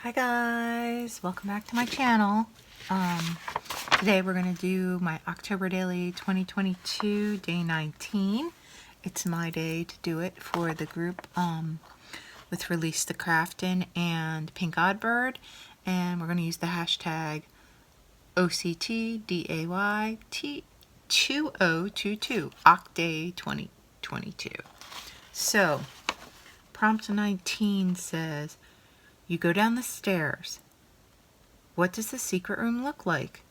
Hi guys, welcome back to my channel. Today we're going to do my October Daily 2022 day 19. It's my day to do it for the group with Release the Craftin' and Pink Oddbird, and we're going to use the hashtag OCTDAYT2022 Ocday 2022. So prompt 19 says, you go down the stairs. What does the secret room look like?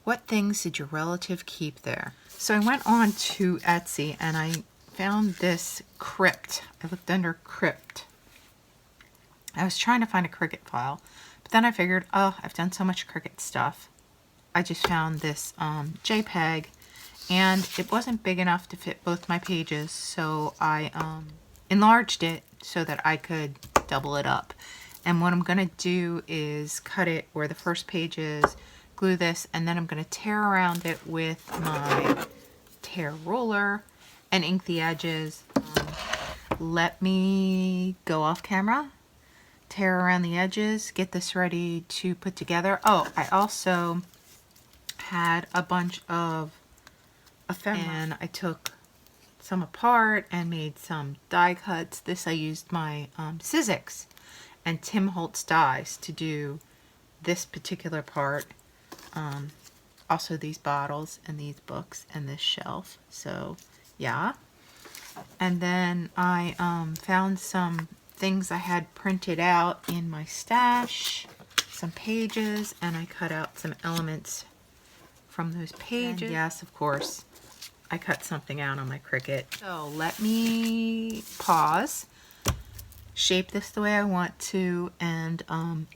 What things did your relative keep there? So I went on to Etsy and I found this crypt. I looked under crypt. I was trying to find a Cricut file, but then I figured, oh, I've done so much Cricut stuff. I just found this JPEG, and it wasn't big enough to fit both my pages, so I enlarged it so that I could double it up. And what I'm going to do is cut it where the first page is, glue this, and then I'm going to tear around it with my tear roller and ink the edges. Let me go off camera, tear around the edges, get this ready to put together. Oh, I also had a bunch of ephemera, and I took some apart and made some die cuts. This I used my Sizzix and Tim Holtz dies to do this particular part. Also these bottles and these books and this shelf. So yeah. And then I found some things I had printed out in my stash, some pages, and I cut out some elements from those pages. And yes, of course, I cut something out on my Cricut. So let me pause, shape this the way I want to, and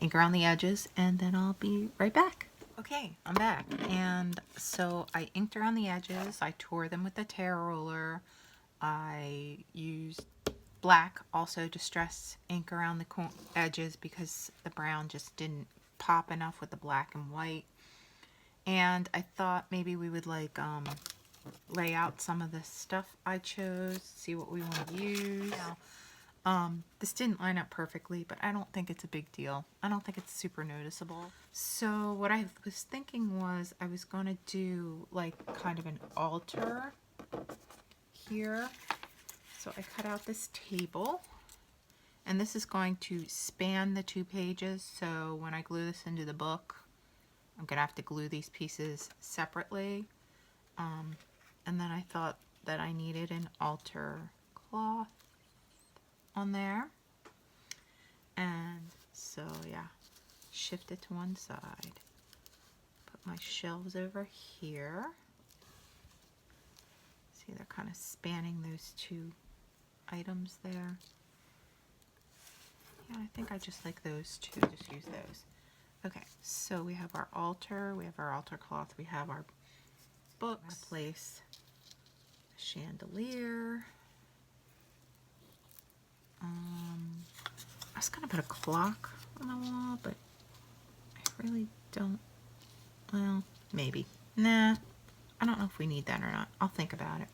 ink around the edges, and then I'll be right back. Okay, I'm back. And so I inked around the edges, I tore them with the tear roller, I used black, also distress ink around the edges because the brown just didn't pop enough with the black and white. And I thought maybe we would like lay out some of the stuff I chose, see what we want to use. This didn't line up perfectly, but I don't think it's a big deal. I don't think it's super noticeable. So what I was thinking was I was going to do like kind of an altar here. So I cut out this table, and this is going to span the two pages. So when I glue this into the book, I'm going to have to glue these pieces separately. And then I thought that I needed an altar cloth on there. And so yeah, shift it to one side. Put my shelves over here. See, they're kind of spanning those two items there. Yeah, I think I just like those two. Just use those. Okay, so we have our altar, we have our altar cloth, we have our books. Place a chandelier. I was gonna put a clock on the wall, but I really don't. Well, maybe. Nah, I don't know if we need that or not. I'll think about it.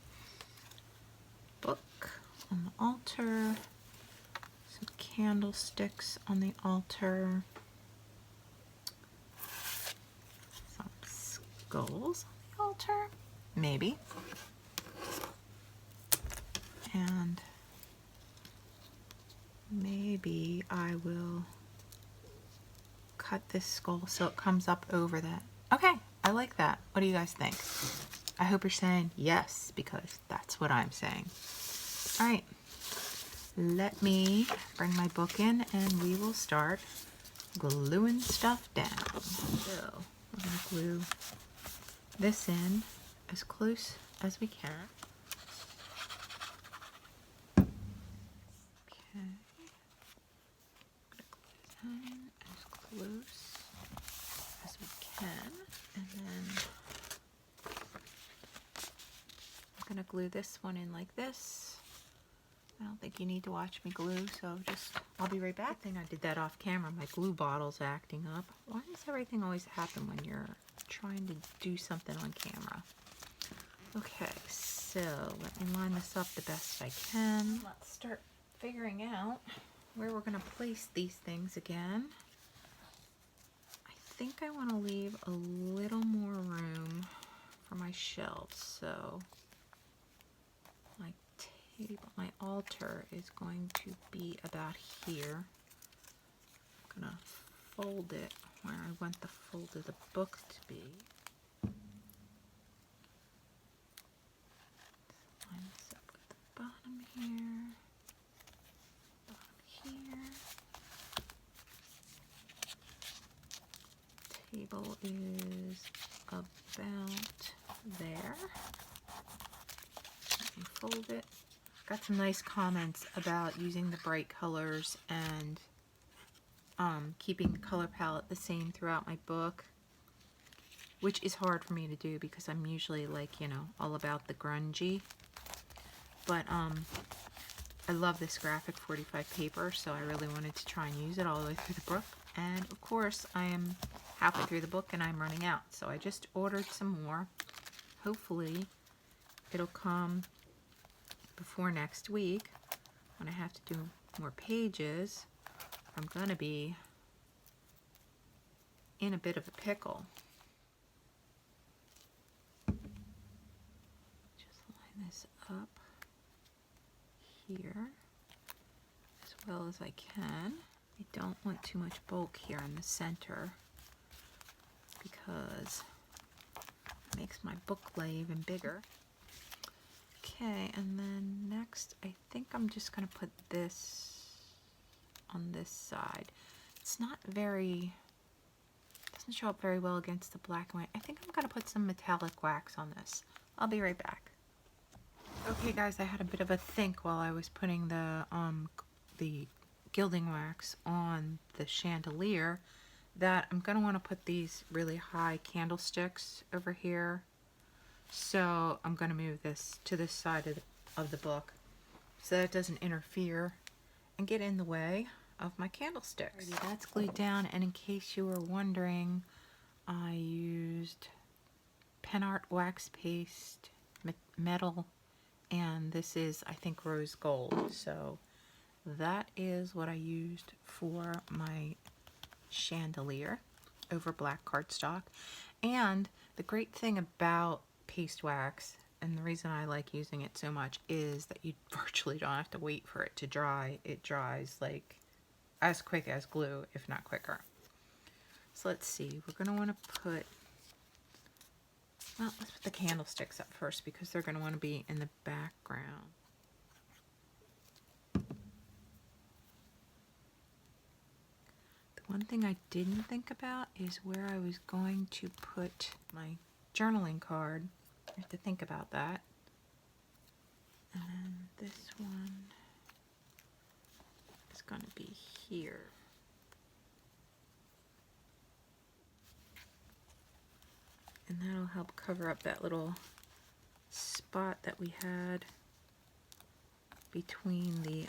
Book on the altar. Some candlesticks on the altar. Some skulls on the altar. Maybe. And maybe I will cut this skull so it comes up over that. Okay, I like that. What do you guys think? I hope you're saying yes, because that's what I'm saying. All right, let me bring my book in and we will start gluing stuff down. So we're going to glue this in as close as we can. As close as we can, and then I'm going to glue this one in like this. I don't think you need to watch me glue, so I'll be right back. I think I did that off camera. My glue bottle's acting up. Why does everything always happen when you're trying to do something on camera? Okay, so let me line this up the best I can. Let's start figuring out where we're going to place these things again. I think I want to leave a little more room for my shelves, so my altar is going to be about here. I'm going to fold it where I want the fold of the book to be. Line this up with the bottom here, Table is about there. Let me fold it. Got some nice comments about using the bright colors and keeping the color palette the same throughout my book, which is hard for me to do because I'm usually like, you know, all about the grungy. But I love this graphic 45 paper, so I really wanted to try and use it all the way through the book. And of course, I am halfway through the book and I'm running out. So I just ordered some more. Hopefully, it'll come before next week when I have to do more pages. I'm gonna be in a bit of a pickle. Just line this up here as well as I can. I don't want too much bulk here in the center because it makes my book lay even bigger. Okay, and then next I think I'm just going to put this on this side. It's not very, doesn't show up very well against the black and white. I think I'm going to put some metallic wax on this. I'll be right back. Okay guys, I had a bit of a think while I was putting the gilding wax on the chandelier that I'm going to want to put these really high candlesticks over here. So I'm going to move this to this side of the book so that it doesn't interfere and get in the way of my candlesticks. That's glued down, and in case you were wondering, I used Pen Art wax paste, metal, and this is, I think, rose gold. So that is what I used for my chandelier over black cardstock. And the great thing about paste wax, and the reason I like using it so much, is that you virtually don't have to wait for it to dry. It dries like as quick as glue, if not quicker. So let's see, we're going to want to put, well, let's put the candlesticks up first because they're going to want to be in the background. One thing I didn't think about is where I was going to put my journaling card. I have to think about that. And this one is going to be here. And that'll help cover up that little spot that we had between the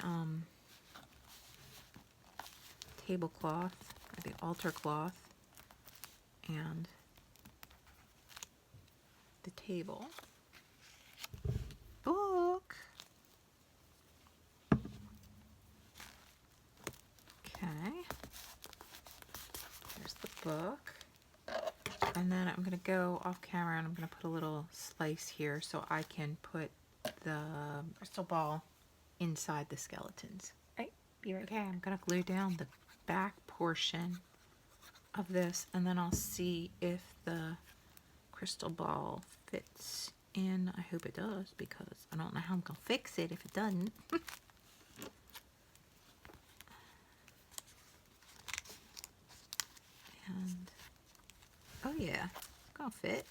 tablecloth, or the altar cloth, and the table. Book. Okay. There's the book. And then I'm going to go off camera and I'm going to put a little slice here so I can put the crystal ball inside the skeletons. Right? Be right. Okay, I'm going to glue down the back portion of this, and then I'll see if the crystal ball fits in. I hope it does, because I don't know how I'm going to fix it if it doesn't. And oh yeah, it's gonna fit.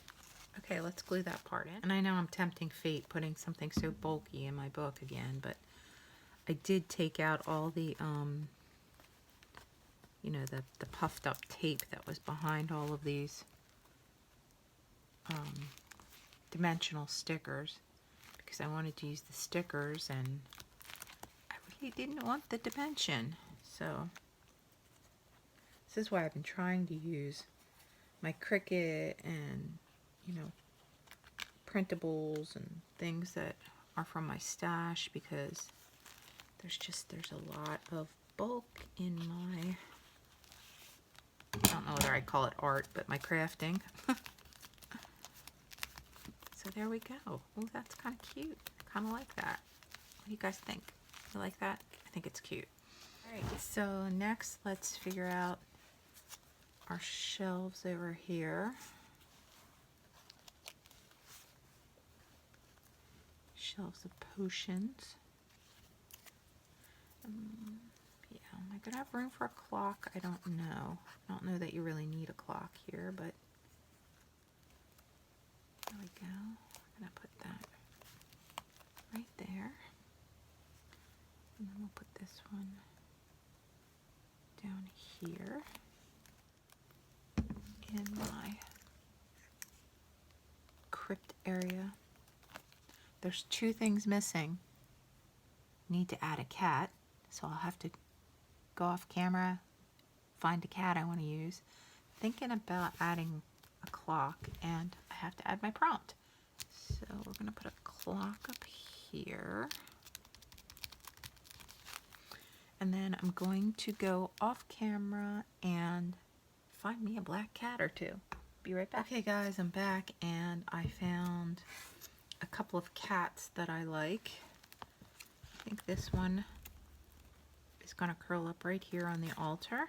Okay, let's glue that part in. And I know I'm tempting fate putting something so bulky in my book again, but I did take out all the you know, the puffed up tape that was behind all of these dimensional stickers, because I wanted to use the stickers and I really didn't want the dimension. So this is why I've been trying to use my Cricut and, you know, printables and things that are from my stash, because there's a lot of bulk in my, I don't know whether I call it art, but my crafting. So there we go. Oh, that's kind of cute. I kind of like that. What do you guys think? You like that? I think it's cute. Alright, so next let's figure out our shelves over here. Shelves of potions. Yeah, am I gonna have room for a clock? I don't know. I don't know that you really need a clock here, but there we go. I'm gonna put that right there. And then we'll put this one down here in my crypt area. There's two things missing. Need to add a cat, so I'll have to go off camera, find a cat I want to use. Thinking about adding a clock, and I have to add my prompt. So we're gonna put a clock up here. And then I'm going to go off camera and find me a black cat or two. Be right back. Okay guys, I'm back and I found a couple of cats that I like. I think this one is gonna curl up right here on the altar.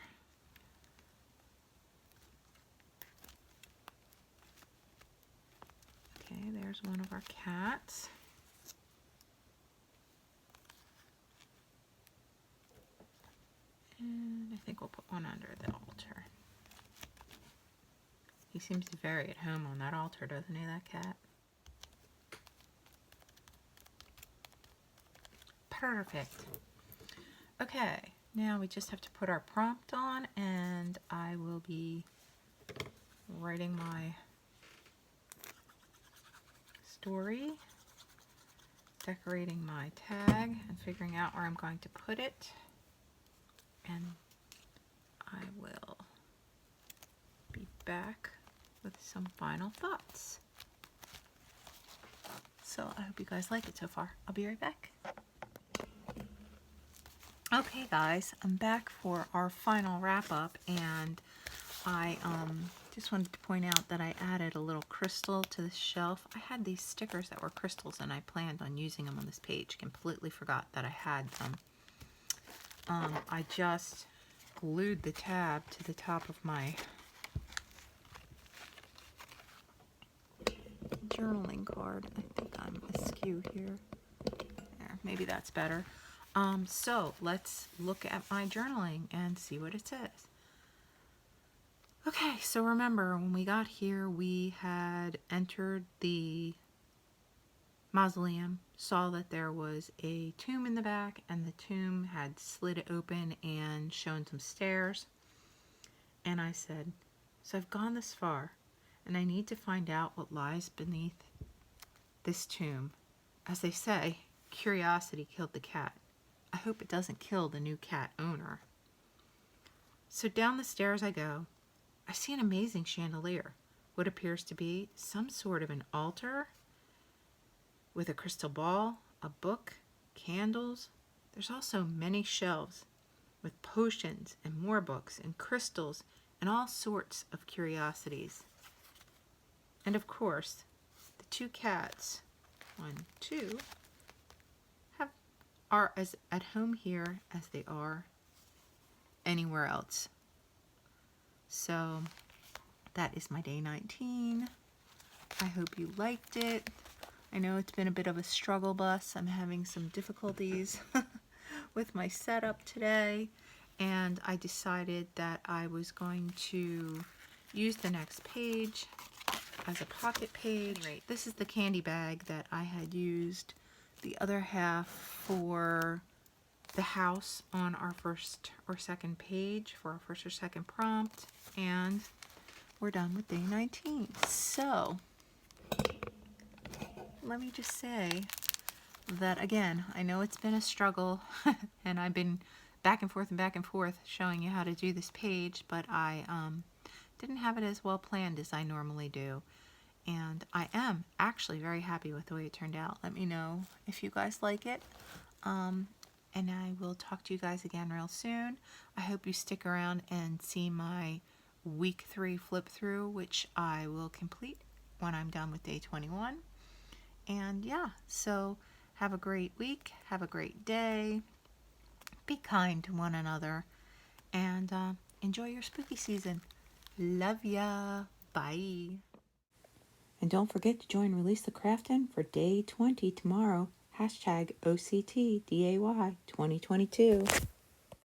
Okay, there's one of our cats. And I think we'll put one under the altar. He seems very at home on that altar, doesn't he, that cat? Perfect. Okay, now we just have to put our prompt on, and I will be writing my story, decorating my tag, and figuring out where I'm going to put it. And I will be back with some final thoughts. So I hope you guys like it so far. I'll be right back. Okay guys, I'm back for our final wrap up, and I just wanted to point out that I added a little crystal to the shelf. I had these stickers that were crystals and I planned on using them on this page. Completely forgot that I had them. I just glued the tab to the top of my journaling card. I think I'm askew here. There, maybe that's better. So let's look at my journaling and see what it says. Okay, so remember when we got here, we had entered the mausoleum, saw that there was a tomb in the back, and the tomb had slid open and shown some stairs. And I said, so I've gone this far, and I need to find out what lies beneath this tomb. As they say, curiosity killed the cat. I hope it doesn't kill the new cat owner. So down the stairs I go. I see an amazing chandelier, what appears to be some sort of an altar with a crystal ball, a book, candles. There's also many shelves with potions and more books and crystals and all sorts of curiosities. And of course, the two cats, 1, 2, are as at home here as they are anywhere else. So that is my day 19. I hope you liked it. I know it's been a bit of a struggle bus. I'm having some difficulties with my setup today, and I decided that I was going to use the next page as a pocket page. Right. This is the candy bag that I had used the other half for the house on our first or second page for our first or second prompt, and we're done with day 19. So let me just say that again, I know it's been a struggle and I've been back and forth showing you how to do this page, but I didn't have it as well planned as I normally do. And I am actually very happy with the way it turned out. Let me know if you guys like it. and I will talk to you guys again real soon. I hope you stick around and see my week 3 flip through, which I will complete when I'm done with day 21. And yeah, so have a great week, have a great day, be kind to one another, and enjoy your spooky season. Love ya. Bye. And don't forget to join Release the Craftin' for day 20 tomorrow. #OCTDAY 2022.